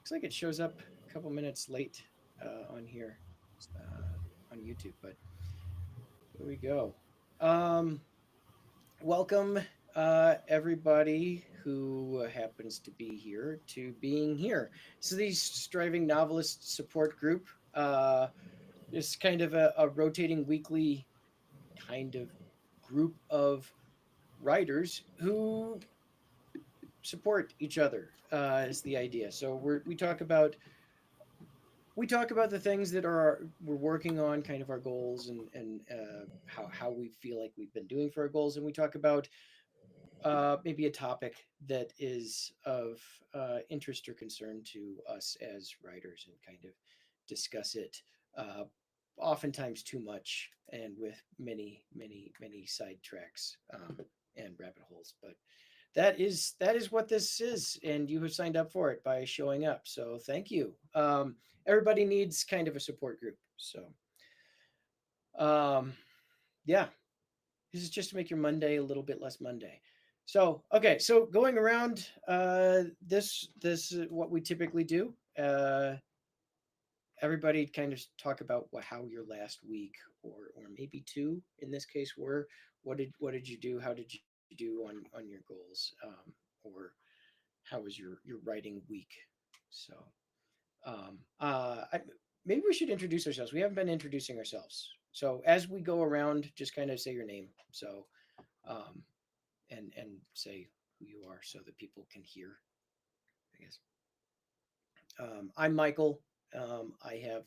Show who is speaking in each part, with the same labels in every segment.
Speaker 1: Looks like it shows up a couple minutes late on here on YouTube, but here we go. Um, Welcome, everybody who happens to be here to being here. So, the Striving Novelist Support Group is kind of a rotating weekly kind of group of writers who support each other. Is the idea. So we talk about the things that are we're working on, kind of our goals and how we feel like we've been doing for our goals, and we talk about maybe a topic that is of interest or concern to us as writers, and kind of discuss it. Uh, Oftentimes too much, and with many sidetracks and rabbit holes, but that is what this is, and you have signed up for it by showing up, so thank you. Everybody needs kind of a support group, so um, yeah, this is just to make your Monday a little bit less Monday. So okay, so going around, this is what we typically do. Everybody kind of talk about how your last week, or maybe two in this case, were. What did you do? How did you do on your goals? Or how was your writing week? So I, maybe we should introduce ourselves. We haven't been introducing ourselves. So as we go around, just kind of say your name. So um, and say who you are so that people can hear. I guess I'm Michael. I have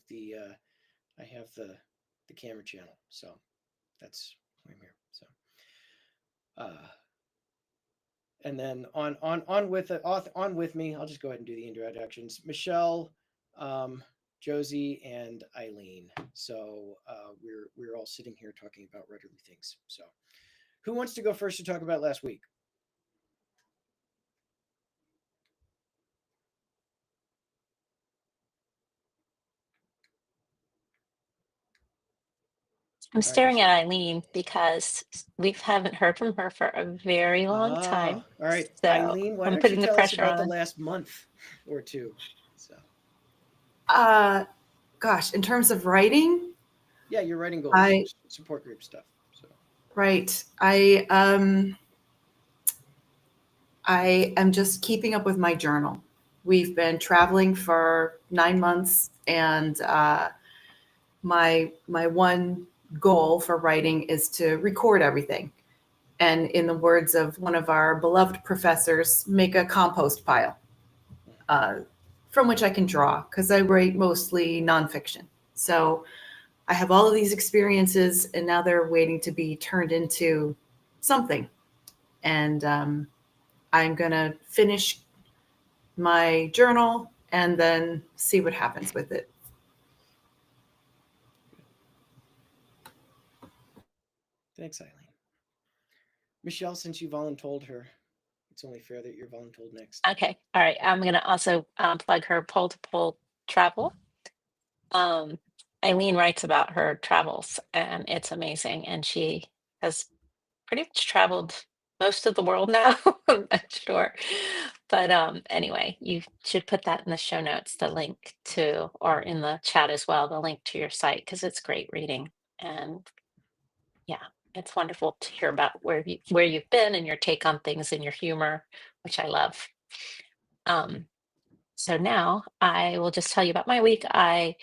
Speaker 1: the camera channel, so that's why I'm here. So uh, and then on with me, I'll just go ahead and do the introductions. Michelle, um, Josie, and Eileen. So we're all sitting here talking about writerly things. So who wants to go first to talk about last week?
Speaker 2: I'm
Speaker 1: All right,
Speaker 2: staring
Speaker 1: Michelle.
Speaker 2: at Eileen because we haven't heard from her for a very long time.
Speaker 1: All right,
Speaker 2: So
Speaker 1: Eileen. Why
Speaker 2: I'm
Speaker 1: don't you
Speaker 2: putting the
Speaker 1: tell us
Speaker 2: pressure
Speaker 1: about the
Speaker 2: on.
Speaker 1: last month or two? So
Speaker 3: Uh, Gosh, in terms of writing,
Speaker 1: yeah, your writing goals,
Speaker 3: I
Speaker 1: support group stuff. So
Speaker 3: right. I am just keeping up with my journal. We've been traveling for 9 months, and my one goal for writing is to record everything. And in the words of one of our beloved professors, make a compost pile uh, from which I can draw because I write mostly nonfiction. So I have all of these experiences, and now they're waiting to be turned into something. And I'm going to finish my journal and then see what happens with it.
Speaker 1: thanks, Eileen. Michelle, since you voluntold her, it's only fair that you're voluntold next.
Speaker 2: Okay. All right. I'm going to also plug her pole to pole travel. Um, Eileen writes about her travels, and it's amazing. And she has pretty much traveled most of the world now. I'm not sure. But anyway, you should put that in the show notes, the link to, or in the chat as well, the link to your site, because it's great reading. And yeah, it's wonderful to hear about where you've been and your take on things and your humor, which I love. Um, so now I will just tell you about my week. I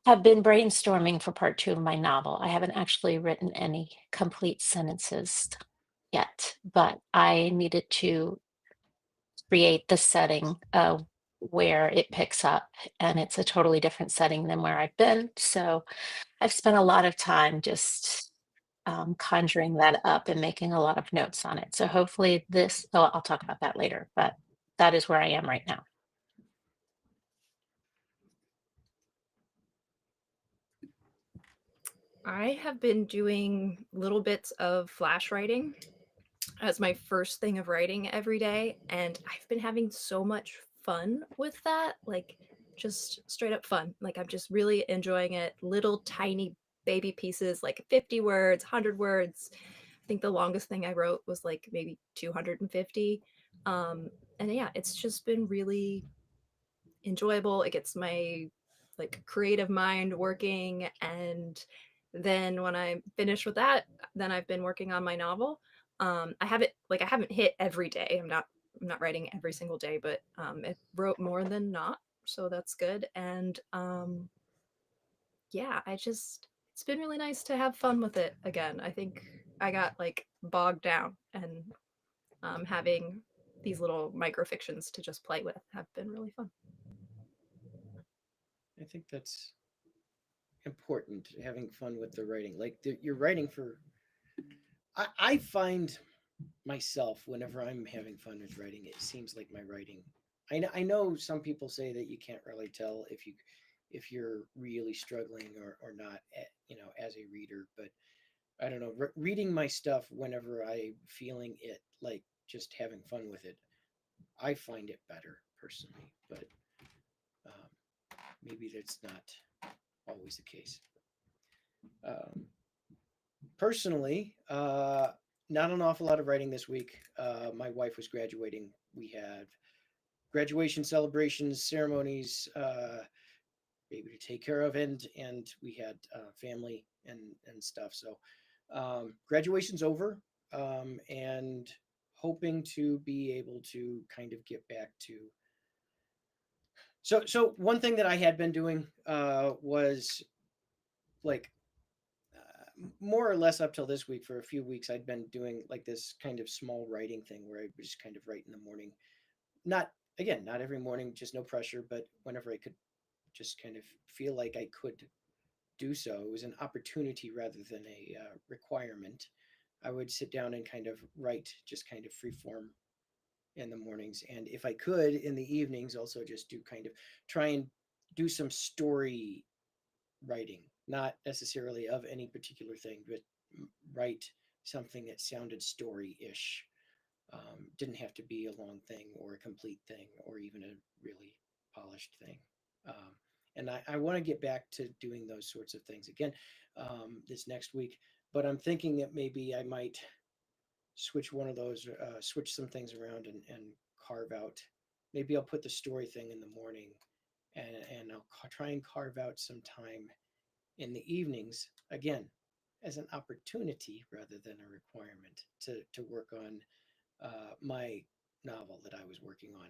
Speaker 2: have been brainstorming for part two of my novel. I haven't actually written any complete sentences yet, but I needed to create the setting of where it picks up, and it's a totally different setting than where I've been. So I've spent a lot of time just conjuring that up and making a lot of notes on it. So hopefully oh, I'll talk about that later, but that is where I am right now.
Speaker 4: I have been doing little bits of flash writing as my first thing of writing every day, and I've been having so much fun with that. Like, just straight up fun. Like, I'm just really enjoying it. Little tiny baby pieces, like 50 words, 100 words. I think the longest thing I wrote was like maybe 250. And yeah, it's just been really enjoyable. It gets my like creative mind working, and then when I'm finished with that, then I've been working on my novel. I haven't hit every day. I'm not writing every single day, but it wrote more than not, so that's good. And yeah, it's been really nice to have fun with it again. I think I got like bogged down, and having these little microfictions to just play with have been really fun.
Speaker 1: I think that's important, having fun with the writing. Like you're writing for. I find myself whenever I'm having fun with writing, it seems like my writing. I know some people say that you can't really tell if you're really struggling or not, as a reader. But I don't know. Reading my stuff whenever I'm feeling it, like just having fun with it, I find it better personally. But um, maybe that's not always the case. Um, Personally, not an awful lot of writing this week. My wife was graduating. We had graduation celebrations, ceremonies, maybe to take care of, and we had family and stuff. So graduation's over, and hoping to be able to kind of get back to. So one thing that I had been doing was like more or less up till this week. For a few weeks I'd been doing like this kind of small writing thing where I would just kind of write in the morning. Not again, not every morning, just no pressure, but whenever I could just kind of feel like I could do so. It was an opportunity rather than a requirement. I would sit down and kind of write, just kind of free form in the mornings, and if I could in the evenings, also just do kind of try and do some story writing, not necessarily of any particular thing, but write something that sounded story-ish. Didn't have to be a long thing or a complete thing or even a really polished thing. Um, and I want to get back to doing those sorts of things again this next week. But I'm thinking that maybe I might switch some things around and carve out. Maybe I'll put the story thing in the morning, and I'll try and carve out some time in the evenings again as an opportunity rather than a requirement to work on my novel that I was working on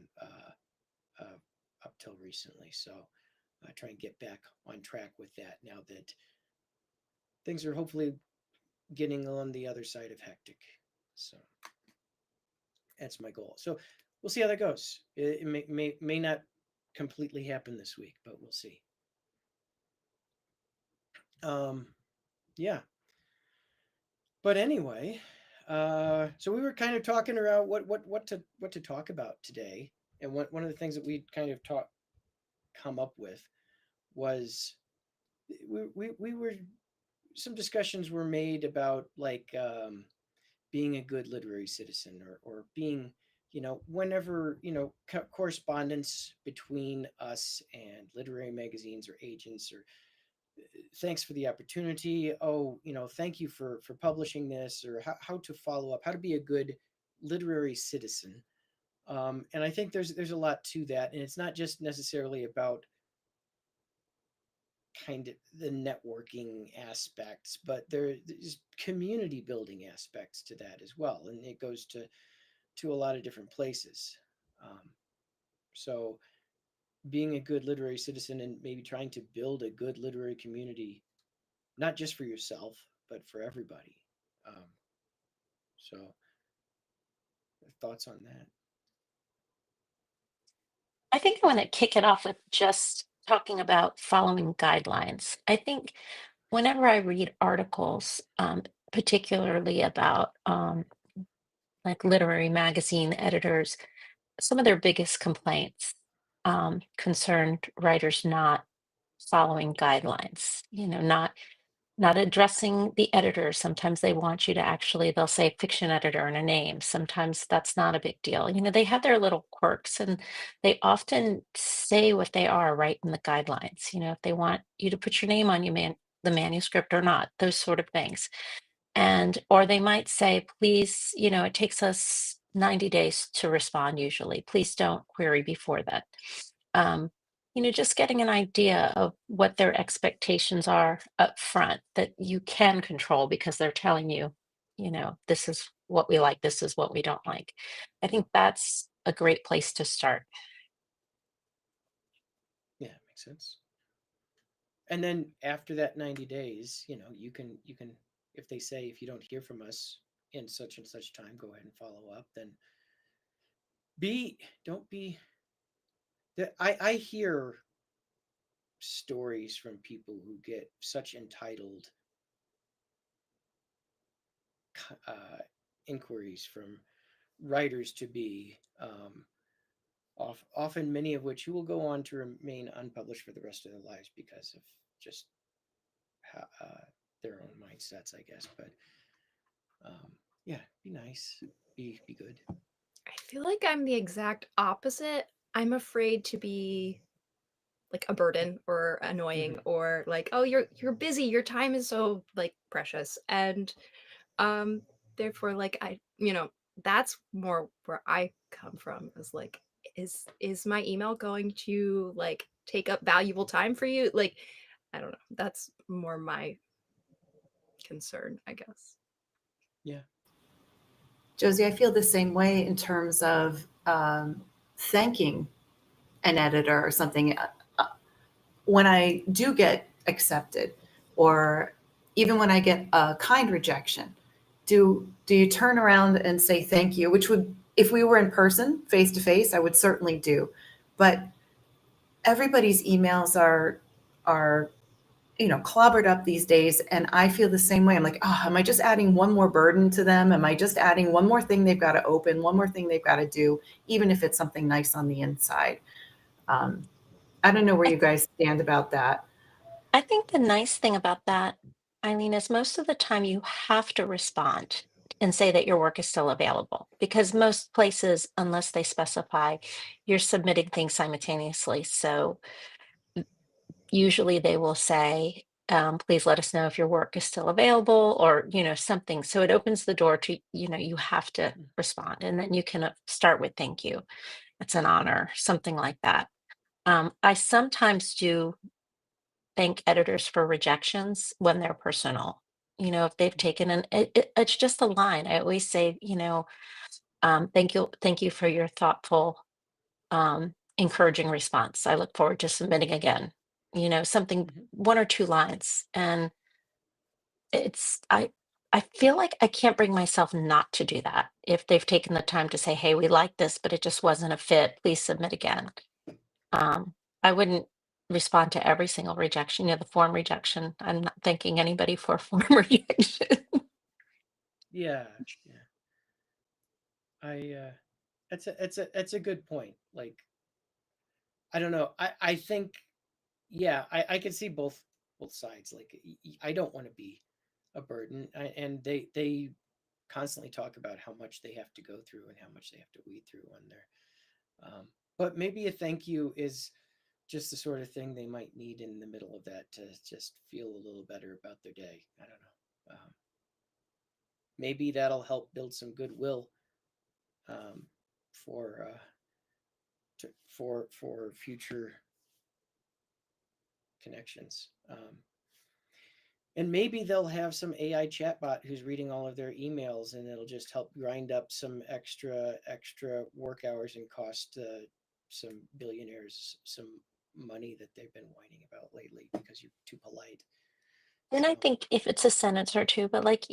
Speaker 1: up till recently. So I try and get back on track with that now that things are hopefully getting on the other side of hectic. So that's my goal. So we'll see how that goes. It may not completely happen this week, but we'll see. Yeah. But anyway, so we were kind of talking around what to talk about today, and one of the things that we kind of come up with was we were some discussions were made about like being a good literary citizen, or being, whenever, correspondence between us and literary magazines or agents, or thanks for the opportunity, oh, thank you for publishing this, or how to follow up, how to be a good literary citizen. And I think there's a lot to that, and it's not just necessarily about kind of the networking aspects, but there's community building aspects to that as well, and it goes to a lot of different places. So being a good literary citizen and maybe trying to build a good literary community, not just for yourself but for everybody. So thoughts on that?
Speaker 2: I think I want to kick it off with just talking about following guidelines. I think whenever I read articles, particularly about like literary magazine editors, some of their biggest complaints concerned writers not following guidelines, not addressing the editor. Sometimes they want you to actually, they'll say fiction editor in a name. Sometimes that's not a big deal. They have their little quirks, and they often say what they are right in the guidelines. If they want you to put your name on the manuscript or not, those sort of things. Or they might say, please, it takes us 90 days to respond usually. Please don't query before that. just getting an idea of what their expectations are up front that you can control because they're telling you, this is what we like, this is what we don't like. I think that's a great place to start.
Speaker 1: Yeah, makes sense. And then after that 90 days, you can if they say if you don't hear from us in such and such time, go ahead and follow up. Then be don't be that I hear stories from people who get such entitled uh, inquiries from writers to be, often many of which who will go on to remain unpublished for the rest of their lives because of just their own mindsets, I guess. But yeah, be nice, be good.
Speaker 4: I feel like I'm the exact opposite. I'm afraid to be like a burden or annoying
Speaker 1: Mm-hmm.
Speaker 4: or like, oh, you're busy, your time is so like precious. And um therefore like that's more where I come from is like, is my email going to like take up valuable time for you? Like, I don't know. That's more my concern, I guess.
Speaker 1: Yeah.
Speaker 3: Josie, I feel the same way in terms of thanking an editor or something. When I do get accepted, or even when I get a kind rejection, do you turn around and say thank you? Which would, if we were in person, face to face, I would certainly do. But everybody's emails are clobbered up these days, and I feel the same way. I'm like, oh, am I just adding one more burden to them? Am I just adding one more thing they've got to open, one more thing they've got to do, even if it's something nice on the inside? Um, I don't know where
Speaker 2: I,
Speaker 3: you guys stand about that.
Speaker 2: I think the nice thing about that, Eileen, is most of the time you have to respond and say that your work is still available because most places, unless they specify, you're submitting things simultaneously. So usually they will say, please let us know if your work is still available or, something. So it opens the door to, you have to respond and then you can start with thank you. It's an honor, something like that. I sometimes do thank editors for rejections when they're personal. If they've taken it's just a line. I always say, thank you for your thoughtful, encouraging response. I look forward to submitting again. Something,
Speaker 1: Mm-hmm.
Speaker 2: one or two lines, and it's I feel like I can't bring myself not to do that if they've taken the time to say, "Hey, we like this, but it just wasn't a fit. Please submit again." I wouldn't respond to every single rejection, the form rejection. I'm not thanking anybody for a form rejection.
Speaker 1: Yeah, yeah. It's a good point. Like, I don't know. I think, yeah, I can see both sides. Like, I don't want to be a burden, and they constantly talk about how much they have to go through and how much they have to weed through on their. But maybe a thank you is just the sort of thing they might need in the middle of that to just feel a little better about their day. I don't know. Maybe that'll help build some goodwill, um, for for future connections. And maybe they'll have some AI chatbot who's reading all of their emails, and it'll just help grind up some extra work hours and cost some billionaires some money that they've been whining about lately because you're too polite.
Speaker 2: And I
Speaker 1: So
Speaker 2: think if it's a sentence or two, but like,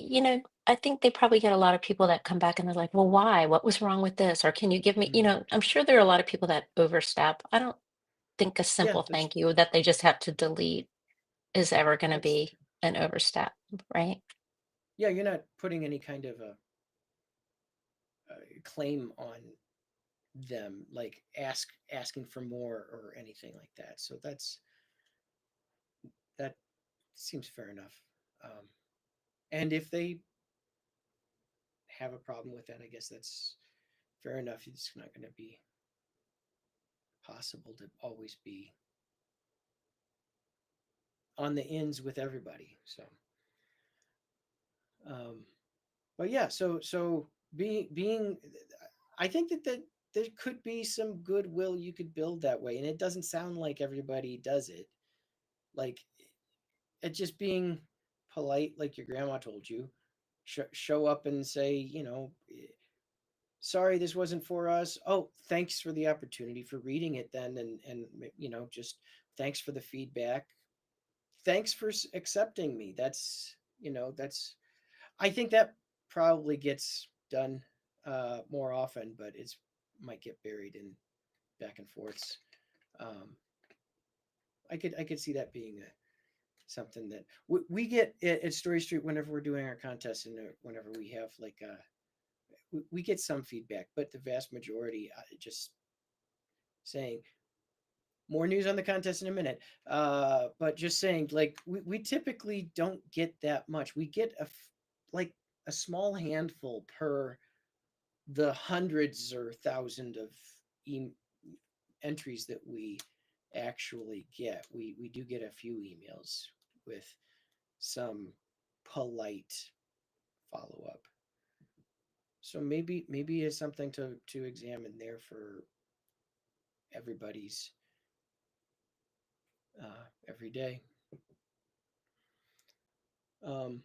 Speaker 2: I think they probably get a lot of people that come back and they're like, well, why? What was wrong with this? Or can you give me,
Speaker 1: mm,
Speaker 2: I'm sure there are a lot of people that overstep. I don't think a
Speaker 1: yeah,
Speaker 2: simple thank you that they just have to delete is ever going to
Speaker 1: that's
Speaker 2: be an overstep, right?
Speaker 1: yeah. You're not putting any kind of a claim on them, like asking for more or anything like that. So that seems fair enough. Um, and if they have a problem with that, I guess that's fair enough. It's not going to be possible to always be on the ends with everybody. So, um, but yeah, so being, I think that there could be some goodwill you could build that way, and it doesn't sound like everybody does it. Like it just being polite, like your grandma told you. Show up and say, sorry, this wasn't for us. Oh, thanks for the opportunity for reading it then, and just thanks for the feedback. Thanks for accepting me. That's I think that probably gets done more often, but it's might get buried in back and forths. Um, I could see that being something that we get at Story Street whenever we're doing our contests, and whenever we have like we get some feedback, but the vast majority just saying more news on the contest in a minute. But just saying, like we typically don't get that much. We get like a small handful per the hundreds or thousand of entries that we actually get. We do get a few emails with some polite follow up. So maybe it's something to examine there for everybody's every day. Um,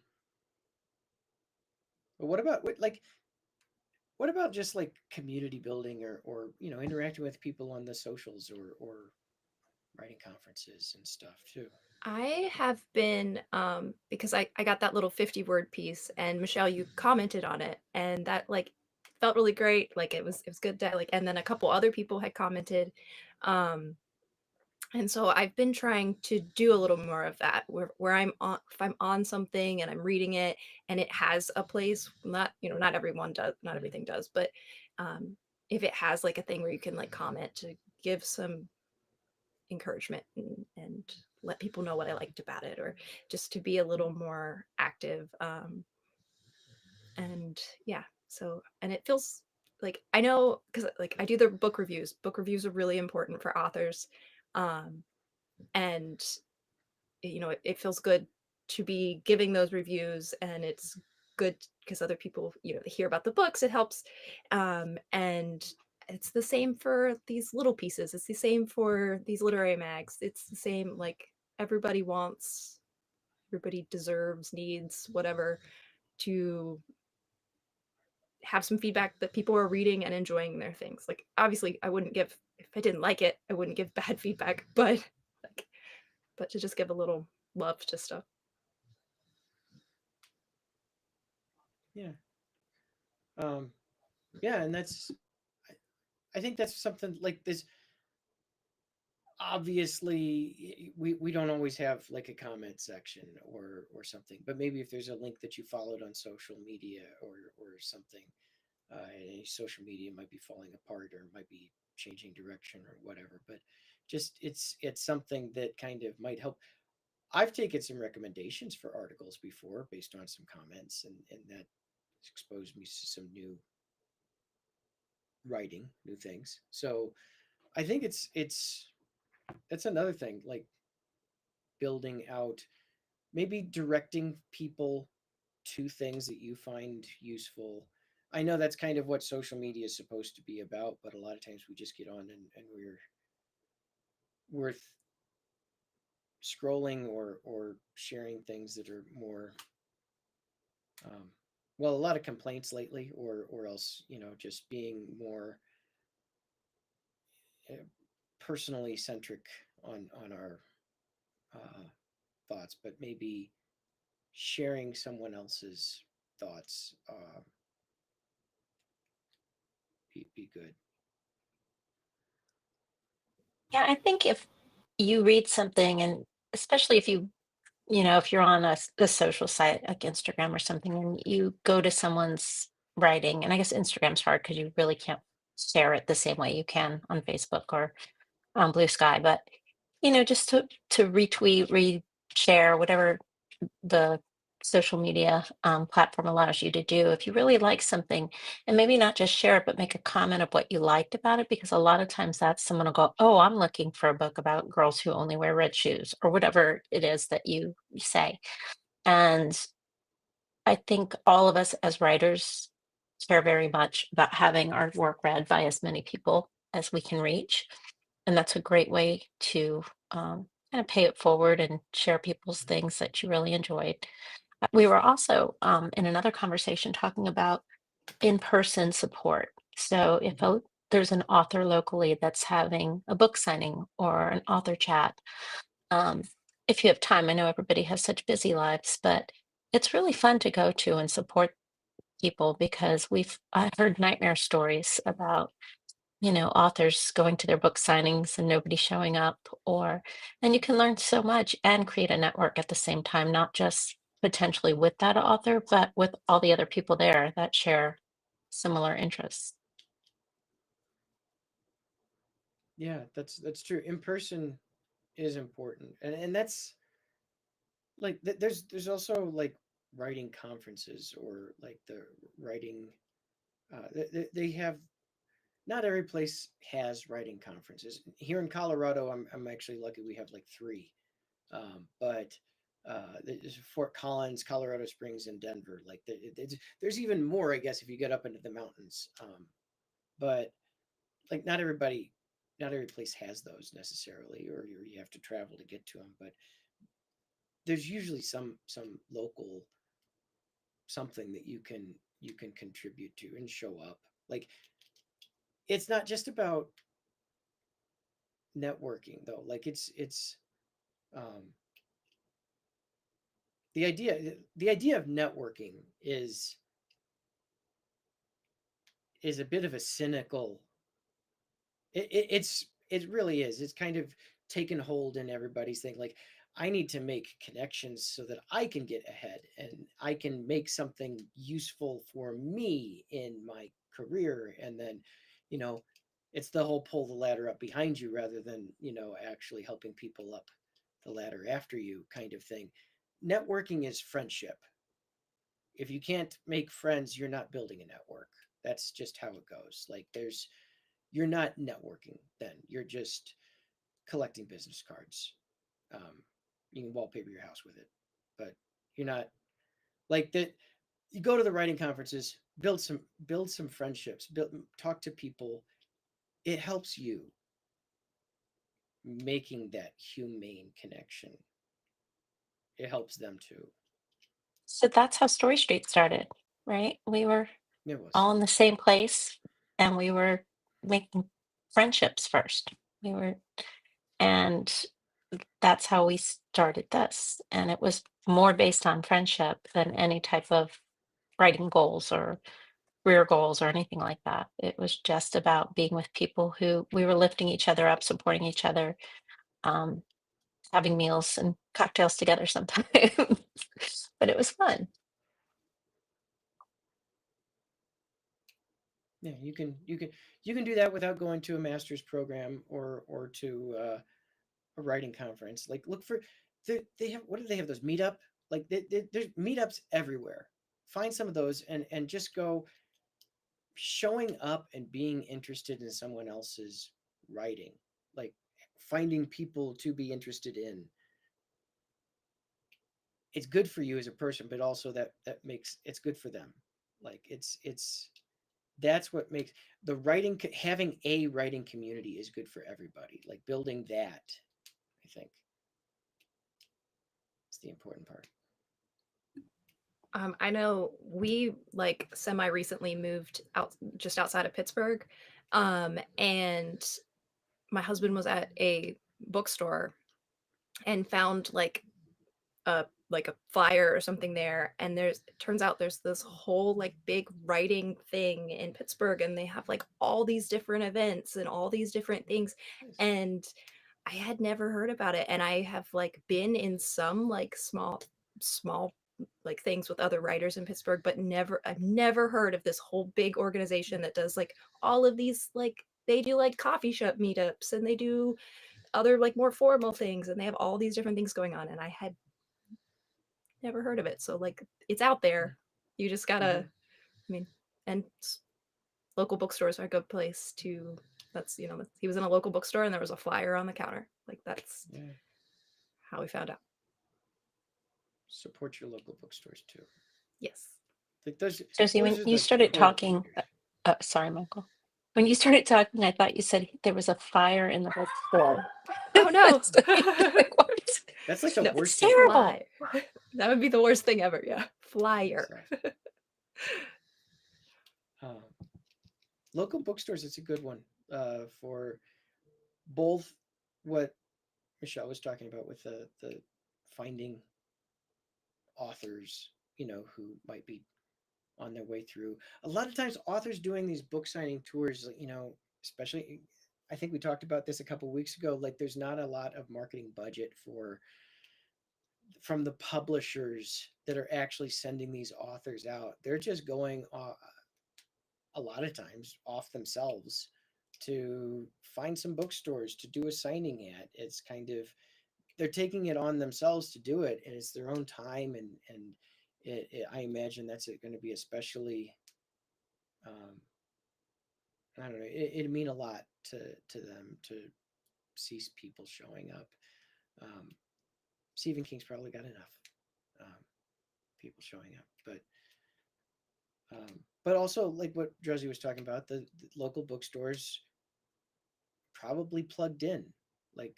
Speaker 1: but what about just like community building or interacting with people on the socials or writing conferences and stuff too?
Speaker 4: I have been because I got that little 50-word piece, and Michelle, you commented on it, and that like felt really great. Like it was good to like, and then a couple other people had commented. And so I've been trying to do a little more of that where I'm on, if I'm on something and I'm reading it and it has a place, not everyone does, not everything does, but um, if it has like a thing where you can like comment to give some encouragement and let people know what I liked about it, or just to be a little more active. And yeah, so, and it feels like I know because like I do the book reviews. Book reviews are really important for authors. Um, and it feels good to be giving those reviews, and it's good because other people they hear about the books. It helps, and it's the same for these little pieces. It's the same for these literary mags. It's the same, like everybody deserves, needs, whatever, to have some feedback that people are reading and enjoying their things. Like obviously I wouldn't give, if I didn't like it, I wouldn't give bad feedback, but to just give a little love to stuff.
Speaker 1: Yeah. Yeah, and I think that's something like this. Obviously, we don't always have like a comment section or something, but maybe if there's a link that you followed on social media or something, social media might be falling apart or might be changing direction or whatever. But just it's something that kind of might help. I've taken some recommendations for articles before based on some comments, and that exposed me to some new writing, new things. So I think it's that's another thing, like building out, maybe directing people to things that you find useful. I know that's kind of what social media is supposed to be about, but a lot of times we just get on and we're scrolling or sharing things that are more um, well, a lot of complaints lately, or else just being more uh, personally centric on our uh, thoughts, but maybe sharing someone else's thoughts be good.
Speaker 2: Yeah, I think if you read something, and especially if you're on a social site like Instagram or something, and you go to someone's writing, and I guess Instagram's hard because you really can't share it the same way you can on Facebook or on Blue Sky, but just to retweet, share, whatever the social media platform allows you to do. If you really like something, and maybe not just share it, but make a comment of what you liked about it, because a lot of times that's someone will go, "Oh, I'm looking for a book about girls who only wear red shoes," or whatever it is that you say. And I think all of us as writers care very much about having our work read by as many people as we can reach. And that's a great way to kind of pay it forward and share people's things that you really enjoyed. We were also in another conversation talking about in-person support. So if there's an author locally that's having a book signing or an author chat, um, if you have time, I know everybody has such busy lives, but it's really fun to go to and support people because I've heard nightmare stories about authors going to their book signings and nobody showing up, and you can learn so much and create a network at the same time, not just potentially with that author, but with all the other people there that share similar interests.
Speaker 1: Yeah, that's true. In person is important, and that's like there's also like writing conferences or like the writing. They have not every place has writing conferences. Here in Colorado, I'm actually lucky we have like three, but there's Fort Collins, Colorado Springs, and Denver. Like there's even more, I guess, if you get up into the mountains. But like not every place has those necessarily, or you have to travel to get to them. But there's usually some local something that you can contribute to and show up. Like it's not just about networking though. Like it's um, the idea of networking is a bit of a cynical it really is. It's kind of taken hold in everybody's thing. Like I need to make connections so that I can get ahead and I can make something useful for me in my career. And then, you know, it's the whole pull the ladder up behind you rather than, actually helping people up the ladder after you kind of thing. Networking is friendship. If you can't make friends, you're not building a network. That's just how it goes. Like you're not networking then. You're just collecting business cards. Um, you can wallpaper your house with it, but you're not like that. You go to the writing conferences, build some friendships, talk to people. It helps you making that humane connection. It helps them too.
Speaker 2: So that's how Story Street started, right? We were
Speaker 1: It was.
Speaker 2: all in the same place and we were making friendships first. We were, and that's how we started this. And it was more based on friendship than any type of writing goals or career goals or anything like that. It was just about being with people who we were lifting each other up, supporting each other, um, having meals and cocktails together sometimes. But it was fun.
Speaker 1: Yeah, you can do that without going to a master's program or to a writing conference. Like look for they have what do they have those meetup like there's meetups everywhere. Find some of those and just go showing up and being interested in someone else's writing. Like finding people to be interested in. It's good for you as a person, but also that makes it's good for them. Like it's that's what makes the writing having a writing community is good for everybody. Like building that, I think, is the important part.
Speaker 4: I know we like semi recently moved out just outside of Pittsburgh. And my husband was at a bookstore and found like a flyer or something there, and turns out there's this whole like big writing thing in Pittsburgh, and they have like all these different events and all these different things.
Speaker 1: Nice.
Speaker 4: And I had never heard about it, and I have like been in some like small like things with other writers in Pittsburgh, but I've never heard of this whole big organization that does like all of these, like they do like coffee shop meetups and they do other like more formal things, and they have all these different things going on, and I had never heard of it. So like it's out there. You just gotta, I mean, and local bookstores are a good place to. That's he was in a local bookstore and there was a flyer on the counter. Like that's
Speaker 1: Yeah.
Speaker 4: how we found out.
Speaker 1: Support your local bookstores too.
Speaker 4: Yes.
Speaker 1: Like
Speaker 2: Josie, when
Speaker 1: those are
Speaker 2: you
Speaker 1: the
Speaker 2: started
Speaker 1: core.
Speaker 2: talking, sorry, Michael. When you started talking, I thought you said there was a fire in the bookstore.
Speaker 4: Oh no.
Speaker 2: Like, what?
Speaker 1: That's like the
Speaker 4: No,
Speaker 1: worst
Speaker 2: It's
Speaker 1: thing.
Speaker 2: terrible.
Speaker 4: Fly. That would be the worst thing ever. Yeah. Flyer.
Speaker 1: So, um, local bookstores, it's a good one for both what Michelle was talking about with the finding authors, who might be on their way through. A lot of times, authors doing these book signing tours, especially, I think we talked about this a couple of weeks ago. Like, there's not a lot of marketing budget from the publishers that are actually sending these authors out. They're just going a lot of times off themselves to find some bookstores to do a signing at. It's kind of, they're taking it on themselves to do it, and it's their own time, and I imagine that's going to be especially, um, I don't know, it'd mean a lot to them to see people showing up. um, Stephen King's probably got enough um, people showing up, but also, like what Josie was talking about, the local bookstores probably plugged in, like,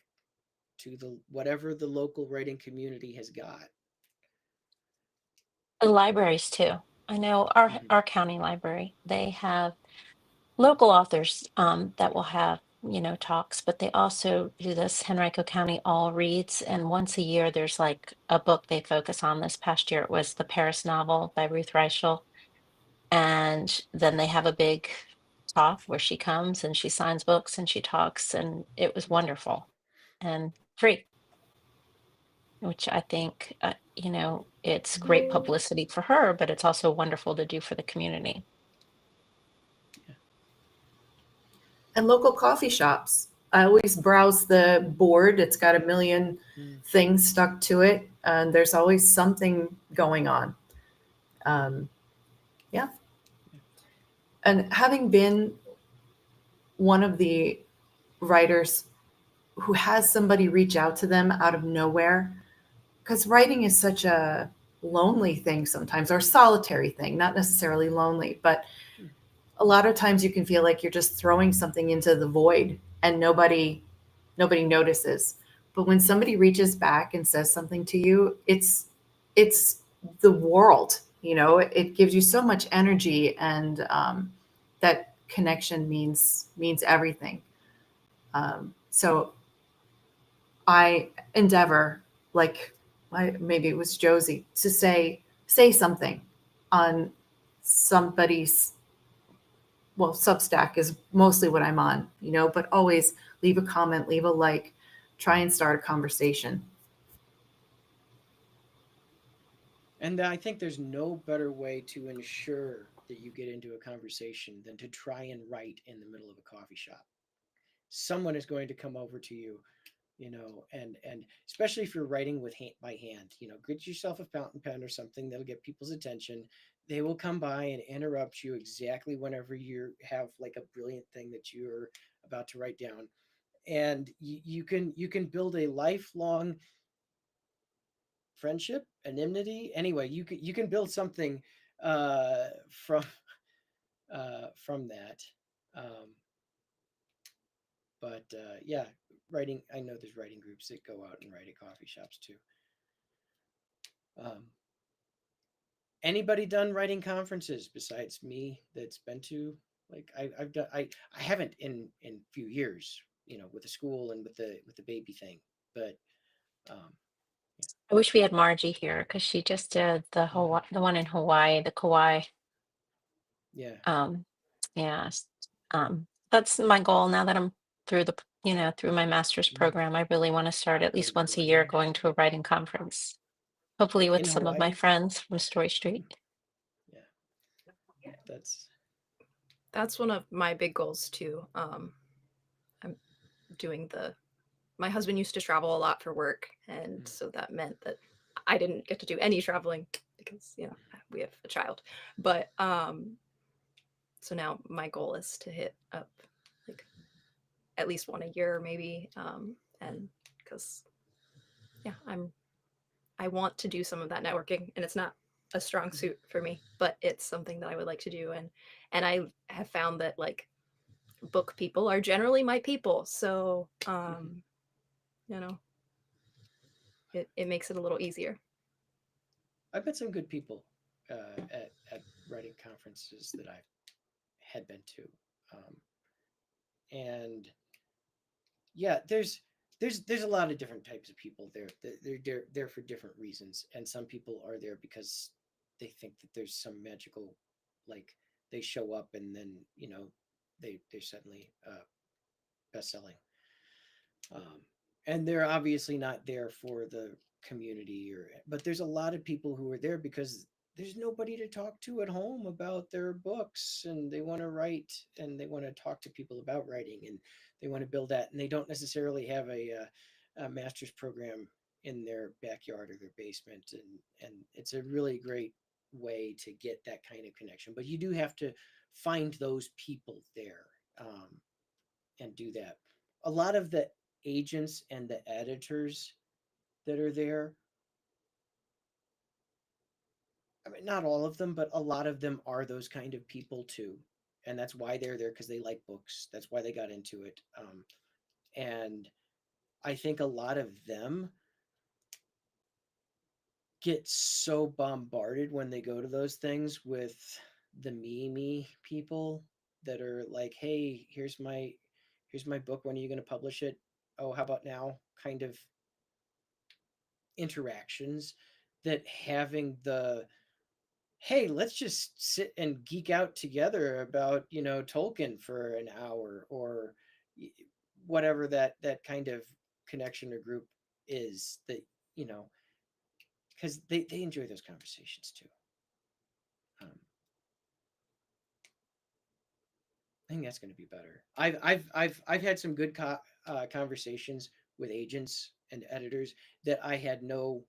Speaker 1: to the whatever the local writing community has got.
Speaker 2: The libraries too. I know our
Speaker 1: Mhm.
Speaker 2: our county library, they have local authors that will have, talks, but they also do this Henrico County All Reads, and once a year there's like a book they focus on. This past year it was the Paris novel by Ruth Reichel, and then they have a big talk where she comes and she signs books and she talks, and it was wonderful and free, which I think, it's great publicity for her, but it's also wonderful to do for the community.
Speaker 3: And local coffee shops. I always browse the board. It's got a million
Speaker 1: Mm.
Speaker 3: things stuck to it, and there's always something going on. Yeah. And having been one of the writers who has somebody reach out to them out of nowhere, because writing is such a lonely thing sometimes, or solitary thing, not necessarily lonely, but a lot of times you can feel like you're just throwing something into the void and nobody notices. But when somebody reaches back and says something to you, it's the world. It gives you so much energy, and that connection means everything. So I endeavor, like maybe it was Josie, to say something on somebody's, well, Substack is mostly what I'm on, but always leave a comment, leave a like, try and start a conversation.
Speaker 1: And I think there's no better way to ensure that you get into a conversation than to try and write in the middle of a coffee shop. Someone is going to come over to you, and especially if you're writing by hand, get yourself a fountain pen or something that'll get people's attention. They will come by and interrupt you exactly whenever you have like a brilliant thing that you're about to write down, and you can build a lifelong friendship, anonymity. Anyway, you can build something uh, from from that. Um, but yeah, writing. I know there's writing groups that go out and write at coffee shops too. Um, Anybody done writing conferences besides me that's been to? Like, I've done. I haven't in few years. With the school and with the baby thing. But um,
Speaker 2: I wish we had Margie here because she just did the one in Hawaii, the Kauai.
Speaker 1: yeah.
Speaker 2: Yeah. That's my goal now that I'm through through my master's program. I really want to start at least once a year going to a writing conference, hopefully with
Speaker 1: In
Speaker 2: some of my
Speaker 1: Hawaii.
Speaker 2: friends from Story Street.
Speaker 1: Yeah, that's
Speaker 4: That's one of my big goals too. I'm doing my husband used to travel a lot for work, and so that meant that I didn't get to do any traveling because we have a child. But so now my goal is to hit up like at least one a year maybe, and because I want to do some of that networking, and it's not a strong suit for me, but it's something that I would like to do. And I have found that like book people are generally my people. So you know, it makes it a little easier.
Speaker 1: I've met some good people at writing conferences that I had been to, and yeah, there's a lot of different types of people there. They're there for different reasons, and some people are there because they think that there's some magical, like they show up and then they're suddenly best selling. um, and they're obviously not there for the community, or but there's a lot of people who are there because there's nobody to talk to at home about their books, and they want to write, and they want to talk to people about writing, and they want to build that, and they don't necessarily have a master's program in their backyard or their basement, and it's a really great way to get that kind of connection, but you do have to find those people there, and do that. A lot of the agents and the editors that are there, I mean, not all of them, but a lot of them are those kind of people too. And that's why they're there, because they like books. That's why they got into it. And I think a lot of them get so bombarded when they go to those things with the me people that are like, hey, here's my book, when are you going to publish it? Oh, how about now? Kind of interactions, that having the, hey, let's just sit and geek out together about Tolkien for an hour, or whatever that kind of connection or group is, that you know because they enjoy those conversations too. um, I think that's going to be better. I've had some good conversations with agents and editors that I had no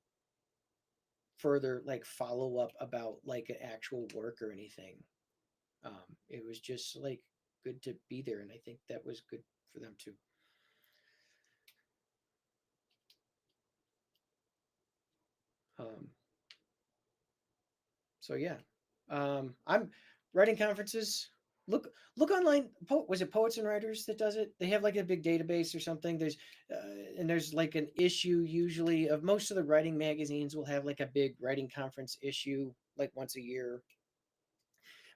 Speaker 1: further like follow up about, like an actual work or anything. It was just like good to be there, and I think that was good for them too. Um, so yeah, I'm writing conferences. Look online. Was it Poets and Writers that does it? They have like a big database or something. And there's like an issue usually of most of the writing magazines will have like a big writing conference issue like once a year.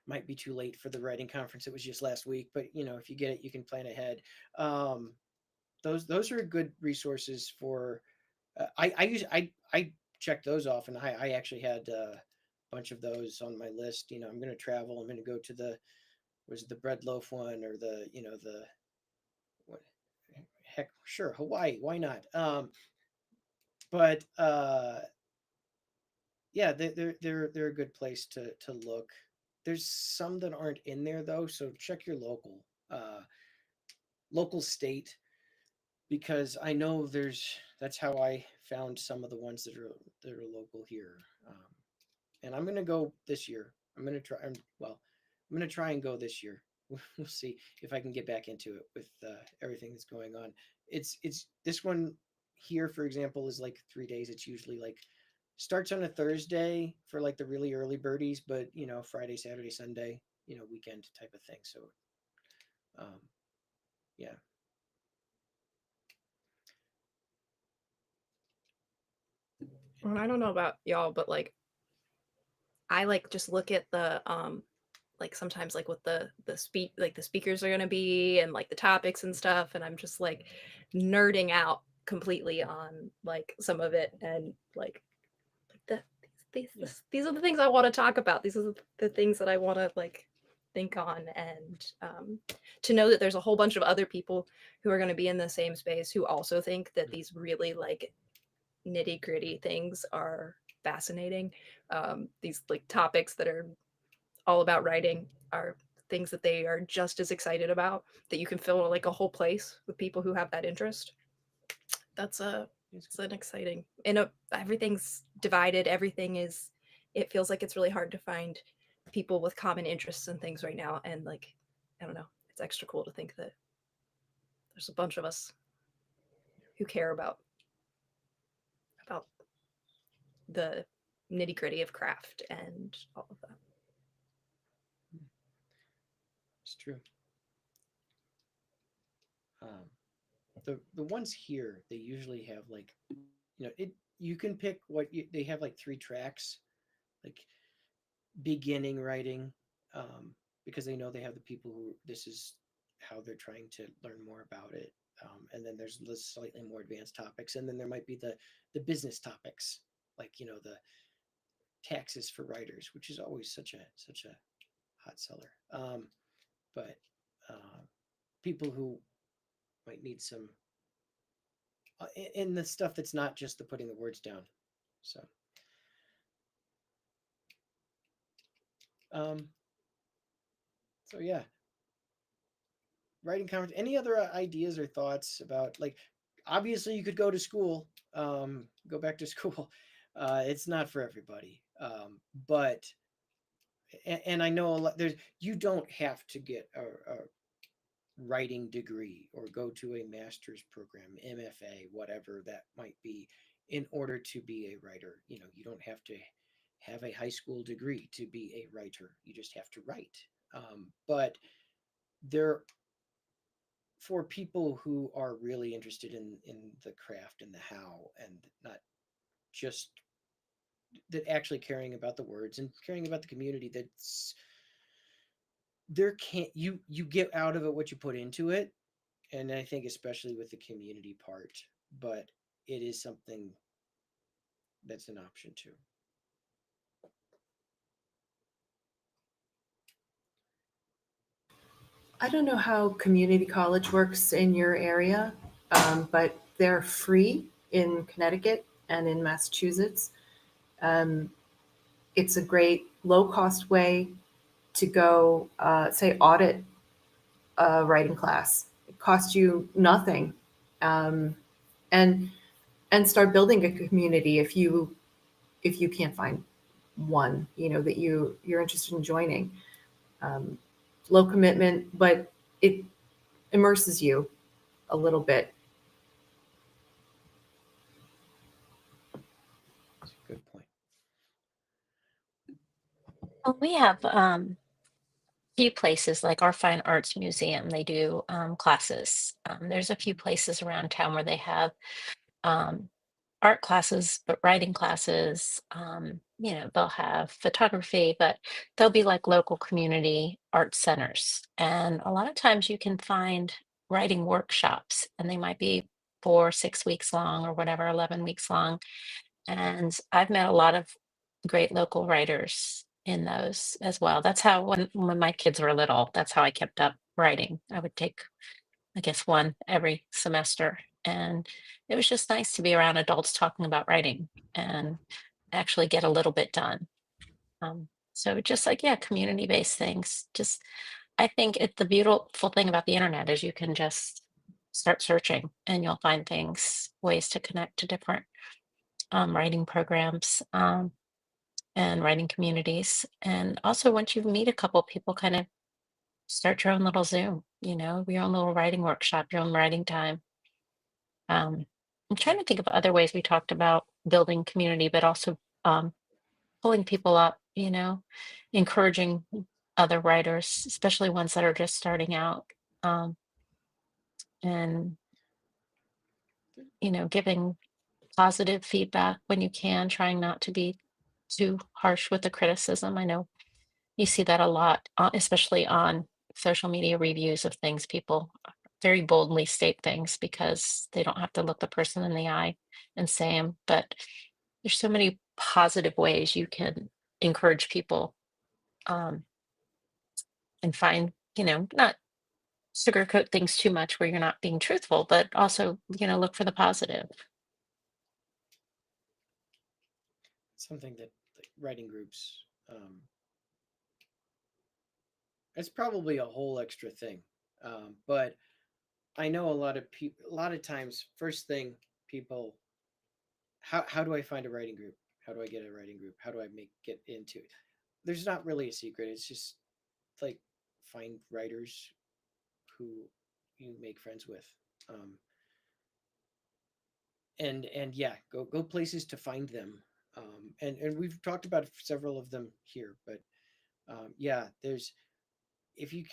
Speaker 1: Might be too late for the writing conference. It was just last week, but if you get it, you can plan ahead. Um, those are good resources for. I checked those off, and I actually had a bunch of those on my list. I'm going to travel. I'm going to go to the, was it the bread loaf one, or the what, heck, sure, Hawaii, why not? But yeah, they're a good place to look. There's some that aren't in there though, so check your local state, because I know that's how I found some of the ones that are local here. And I'm gonna go this year. I'm gonna try. Well, I'm gonna try and go this year. We'll see if I can get back into it with everything that's going on. It's this one here, for example, is like 3 days. It's usually like starts on a Thursday for like the really early birdies, but Friday, Saturday, Sunday, weekend type of thing. So um, yeah.
Speaker 4: And I don't know about y'all, but like I like just look at the like sometimes like what the speak like the speakers are going to be and like the topics and stuff, and I'm just like nerding out completely on like some of it, and like the these are the things I want to talk about. These are the things that I want to like think on, and to know that there's a whole bunch of other people who are going to be in the same space who also think that these really like nitty gritty things are fascinating. These like topics that are all about writing are things that they are just as excited about, that you can fill like a whole place with people who have that interest. That's it's an exciting, everything's divided. Everything is, it feels like it's really hard to find people with common interests and things right now. And like, I don't know, it's extra cool to think that there's a bunch of us who care about the nitty gritty of craft and all of that.
Speaker 1: It's true. Um, the ones here, they usually have like, it. You can pick they have like three tracks, like beginning writing, um, because they know they have the people who this is how they're trying to learn more about it. And then there's the slightly more advanced topics, and then there might be the business topics, like the taxes for writers, which is always such a hot seller. But uh, people who might need some in the stuff that's not just the putting the words down. So, um, so yeah, writing conference. Any other ideas or thoughts about, like, obviously you could go to school, go back to school. It's not for everybody, but and I know a lot. There's You don't have to get a writing degree or go to a master's program, MFA, whatever that might be, in order to be a writer. You don't have to have a high school degree to be a writer. You just have to write. But there, for people who are really interested in the craft and the how, and not just that, actually caring about the words and caring about the community, that's there can't you get out of it what you put into it. And I think especially with the community part, but it is something that's an option too.
Speaker 3: I don't know how community college works in your area, but they're free in Connecticut and in Massachusetts. Um, it's a great low cost way to go, say, audit a writing class. It costs you nothing, um, and start building a community if you can't find one, that you're interested in joining. Um, Low commitment, but it immerses you a little bit.
Speaker 1: That's a good point.
Speaker 2: Well, we have few places like our Fine Arts Museum. They do classes. There's a few places around town where they have um, art classes, but writing classes. They'll have photography, but they'll be like local community art centers. And a lot of times you can find writing workshops, and they might be 4, 6 weeks long or whatever, 11 weeks long. And I've met a lot of great local writers in those as well. That's how when my kids were little, that's how I kept up writing. I would take, I guess, one every semester. And it was just nice to be around adults talking about writing and actually get a little bit done. So just like, yeah, community-based things. Just I think the beautiful thing about the internet is you can just start searching and you'll find things, ways to connect to different writing programs, and writing communities. And also, once you meet a couple people, kind of start your own little Zoom, your own little writing workshop, your own writing time. I'm trying to think of other ways we talked about building community, but also um, pulling people up, encouraging other writers, especially ones that are just starting out, um, and, giving positive feedback when you can, trying not to be too harsh with the criticism. I know you see that a lot, especially on social media reviews of things. People very boldly state things because they don't have to look the person in the eye and say them. But there's so many positive ways you can encourage people, um, and find, not sugarcoat things too much where you're not being truthful, but also, look for the positive.
Speaker 1: Something that, like, writing groups, it's probably a whole extra thing. But I know a lot of people. A lot of times, first thing people, how do I find a writing group? How do I get a writing group? How do I get into it? There's not really a secret. It's just like find writers who you make friends with, um, and yeah, go places to find them. And we've talked about several of them here, but yeah, there's if you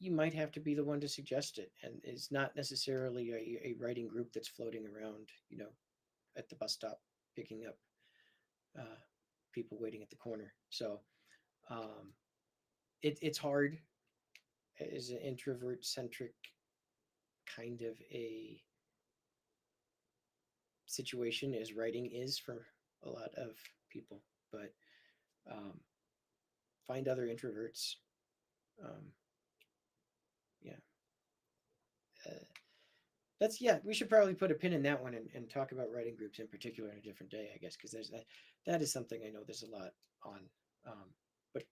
Speaker 1: you might have to be the one to suggest it, and it's not necessarily a writing group that's floating around, at the bus stop picking up uh, people waiting at the corner. So um, it's hard as an introvert centric kind of a situation as writing is for a lot of people, but um, find other introverts. Um, yeah, uh, that's yeah. We should probably put a pin in that one and talk about writing groups in particular in a different day, I guess, because there's that is something I know there's a lot on. But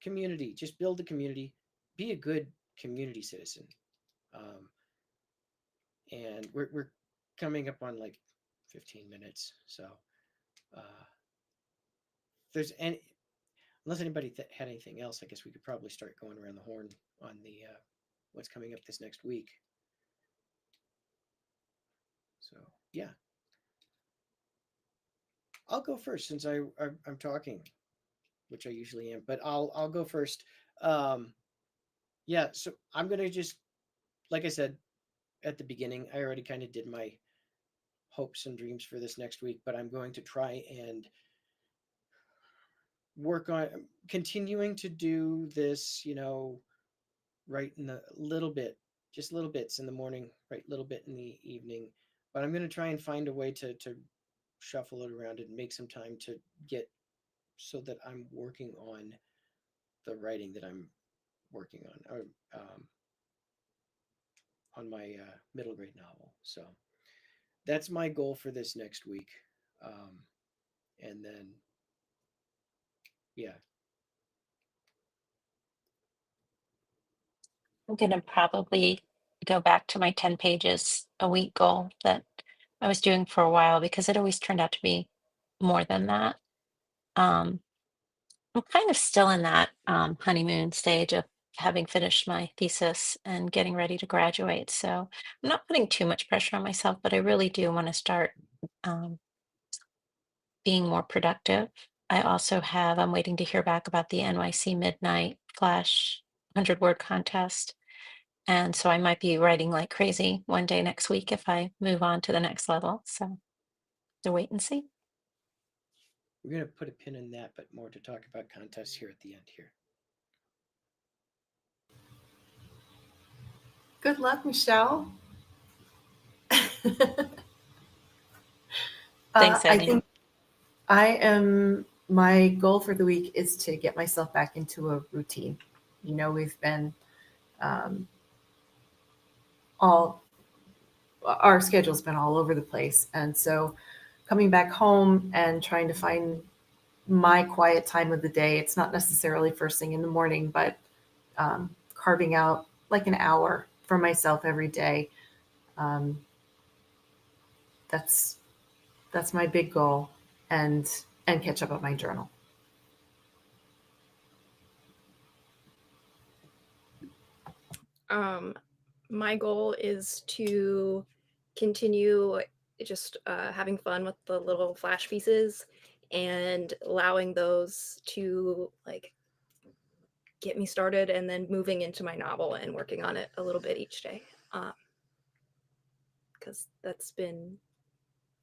Speaker 1: community, just build a community, be a good community citizen. Um, and we're coming up on like 15 minutes, so uh, if there's any unless anybody had anything else, I guess we could probably start going around the horn on the what's coming up this next week. So yeah, I'll go first since I'm talking, which I usually am, but I'll go first. Um, yeah, so I'm gonna just like I said at the beginning, I already kind of did my hopes and dreams for this next week, but I'm going to try and work on continuing to do this, right in the little bit, just little bits in the morning, right, little bit in the evening. But I'm going to try and find a way to shuffle it around and make some time to get so that I'm working on the writing that I'm working on my middle grade novel. So that's my goal for this next week. Um, and then, yeah,
Speaker 2: I'm going to probably go back to my 10 pages a week goal that I was doing for a while because it always turned out to be more than that. Um, I'm kind of still in that honeymoon stage of having finished my thesis and getting ready to graduate. So I'm not putting too much pressure on myself, but I really do want to start um, being more productive. I'm waiting to hear back about the NYC Midnight Flash 100-word contest. And so I might be writing like crazy one day next week if I move on to the next level. So to wait and see.
Speaker 1: we're going to put a pin in that, but more to talk about contests here at the end here.
Speaker 3: Good luck, Michelle.
Speaker 2: Thanks,
Speaker 3: I
Speaker 2: Eileen.
Speaker 3: think my goal for the week is to get myself back into a routine. We've been um, all, our schedule's been all over the place. And so coming back home and trying to find my quiet time of the day, it's not necessarily first thing in the morning, but carving out like an hour for myself every day. Um, that's my big goal, and catch up on my journal.
Speaker 4: My goal is to continue just having fun with the little flash pieces and allowing those to like get me started and then moving into my novel and working on it a little bit each day. Because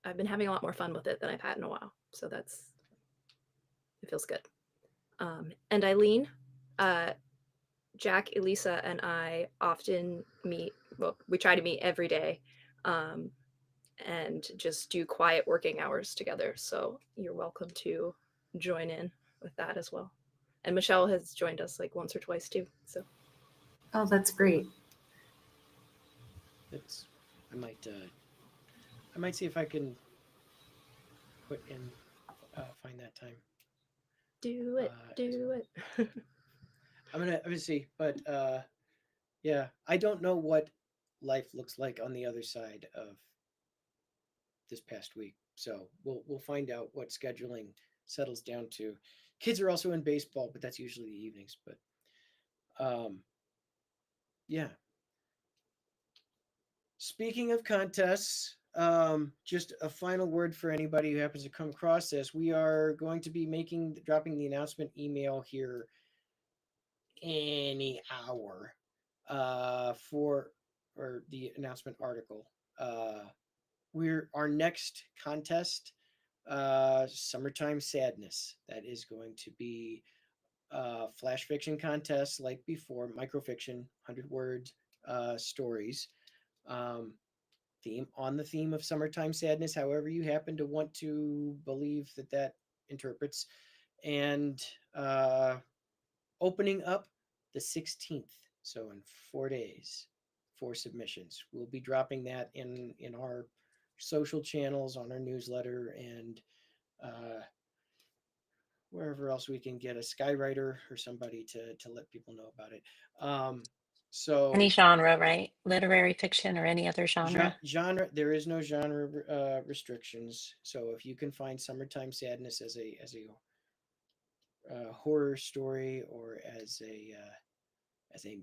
Speaker 4: I've been having a lot more fun with it than I've had in a while. So it feels good. And Eileen, Jack, Elisa, and I often meet. Well, we try to meet every day, and just do quiet working hours together. So you're welcome to join in with that as well. And Michelle has joined us like once or twice too. So
Speaker 3: Oh, that's great.
Speaker 1: It's I might see if I can put in find that time.
Speaker 4: do it, do
Speaker 1: well.
Speaker 4: it.
Speaker 1: I'm gonna see, but yeah, I don't know what life looks like on the other side of this past week, so we'll find out what scheduling settles down to. Kids are also in baseball, but that's usually the evenings. But yeah. Speaking of contests, just a final word for anybody who happens to come across this. We are going to be dropping the announcement email here any hour for or the announcement article. We're our next contest, Summertime Sadness. That is going to be flash fiction contest like before, microfiction, 100-word stories. The theme of summertime sadness, however you happen to want to believe that interprets, and opening up the 16th, so in 4 days, for submissions. We'll be dropping that in our social channels, on our newsletter, and wherever else we can get a skywriter or somebody to let people know about it. So
Speaker 2: Any genre, right? Literary fiction or any other genre.
Speaker 1: genre, there is no genre restrictions. So if you can find summertime sadness as a horror story, or as a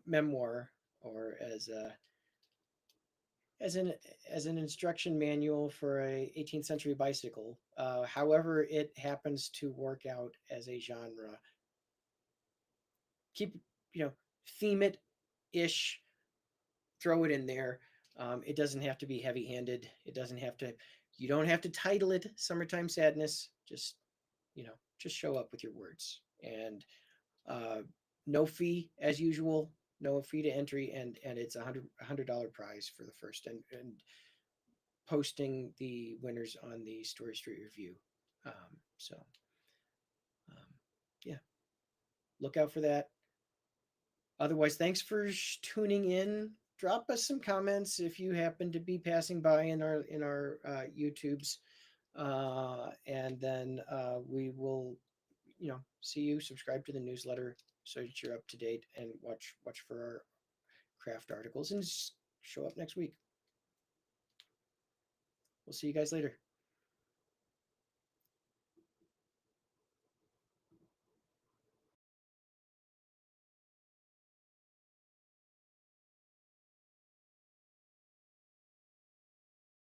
Speaker 1: memoir, or as an instruction manual for a 18th century bicycle, however it happens to work out as a genre, keep theme it ish, throw it in there. It doesn't have to be heavy handed. You don't have to title it Summertime Sadness. Just show up with your words, and no fee as usual. No fee to entry, and it's $100 prize for the first, and posting the winners on the Story Street Review. So yeah, look out for that. Otherwise, thanks for tuning in. Drop us some comments if you happen to be passing by in our YouTubes, and then we will see you. Subscribe to the newsletter so that you're up to date, and watch for our craft articles, and show up next week. We'll see you guys later.